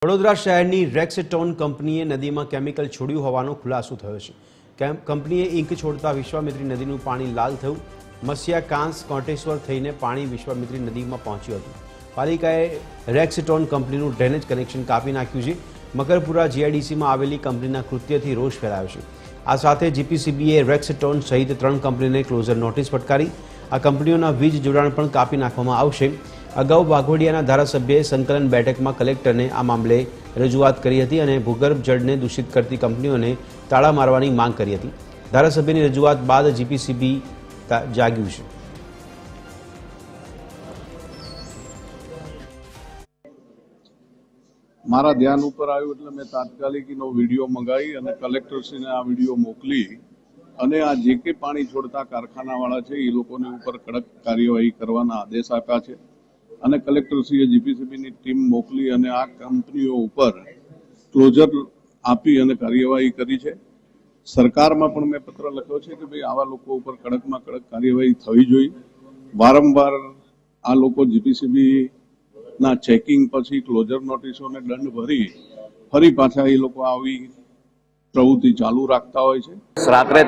વડોદરા શહેરની રેક્સટોન કંપનીએ નદીમાં કેમિકલ છોડ્યું હોવાનો ખુલાસો થયો છે। કંપનીએ ઇંક છોડતા વિશ્વામિત્રી નદીનું પાણી લાલ થયું। મસિયા કાંસ કોટેશ્વર થઈને પાણી વિશ્વામિત્રી નદીમાં પહોંચ્યું હતું। પાલિકાએ રેક્સટોન કંપનીનું ડ્રેનેજ કનેક્શન કાપી નાખ્યું છે। મકરપુરા જીઆઈડીસીમાં આવેલી કંપનીના કૃત્યથી રોષ ફેલાયો છે। આ સાથે જીપીસીબીએ રેક્સટોન સહિત 3 કંપનીને ક્લોઝર નોટિસ ફટકારી। આ કંપનીઓના વીજ જોડાણ પણ કાપી નાખવામાં આવશે। અગાઉ વાઘોડિયાના ધારાસભ્યએ સંકલન બેઠકમાં કલેક્ટરને આ મામલે રજૂઆત કરી હતી અને ભૂગર્ભ જળને દૂષિત કરતી કંપનીઓને તાળા મારવાની માંગ કરી હતી। ધારાસભ્યની રજૂઆત બાદ જીપીસીબી જાગ્યું છે। મારા ધ્યાન ઉપર આવ્યું એટલે મેં તાત્કાલિકનો વિડીયો મંગાવી અને કલેક્ટરશ્રીને આ વિડીયો મોકલી અને આ જે કે પાણી છોડતા કારખાનાવાળા છે એ લોકોની ઉપર કડક કાર્યવાહી કરવાના આદેશ આપ્યા છે અને કલેક્ટરશ્રીએ જીપીસીબીની ટીમ મોકલી અને આ કંપનીઓ ઉપર ક્લોઝર આપી અને કાર્યવાહી કરી છે। સરકારમાં પણ મેં પત્ર લખ્યો છે કે ભાઈ આવા લોકો ઉપર કડકમાં કડક કાર્યવાહી થવી જોઈએ। વારંવાર આ લોકો જીપીસીબી ના ચેકિંગ પછી ક્લોઝર નોટિસોને દંડ ભરી ફરી પાછા એ લોકો આવી પ્રવૃત્તિ ચાલુ રાખતા હોય છે। રાત્રે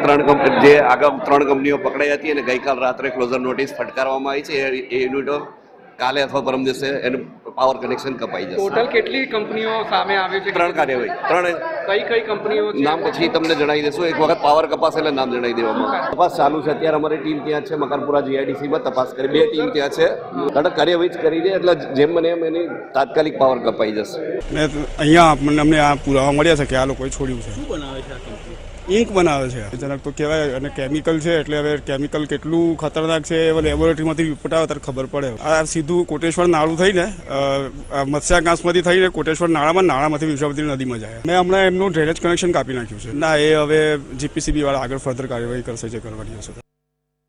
જે આગળ 3 કંપનીઓ પકડાઈ હતી અને ગઈકાલ રાત્રે ક્લોઝર નોટિસ ફટકારવામાં આવી છે। એ યુનિટો કાલે અથવા પરમ દિવસે એનું પાવર કનેક્શન કપાઈ જશે। ટોટલ કેટલી કંપનીઓ સામે આવી છે? 3 કાર્યવાહી 3 કઈ કંપનીઓ છે? નામ પછી તમને જણાવી દેશું। એક વખત પાવર કપાસ એટલે નામ જણાવી દેવામાં તપાસ ચાલુ છે। અત્યારે અમારી ટીમ ત્યાં છે, મકરપુરા જીઆઈડીસીમાં તપાસ કરી 2 ટીમ ત્યાં છે। કડક કાર્યવાહી કરી છે એટલે જેમ મને એમ એની તાત્કાલિક પાવર કપાઈ જશે। મેં અહીંયા અમને આ પુરાવા મળ્યા છે કે આ લોકોએ છોડ્યું છે। શું બનાવે છે આ કંપની? ઇંક બનાવે છે જરાક તો કહેવાય અને કેમિકલ છે એટલે હવે કેમિકલ કેટલું ખતરનાક છે એ લેબોરેટરીમાંથી રિપોર્ટ આવે ત્યારે ખબર પડે। આ સીધું કોટેશ્વર નાળું થઈને મત્સ્યાકાંશમાંથી થઈને કોટેશ્વર નાળામાંથી વિશ્વામિત્રી નદીમાં જાય। મેં હમણાં એમનું ડ્રેનેજ કનેક્શન કાપી નાખ્યું છે। ના, એ હવે જીપીસીબી વાળા આગળ ફર્ધર કાર્યવાહી કરશે જે કરવાની હશે।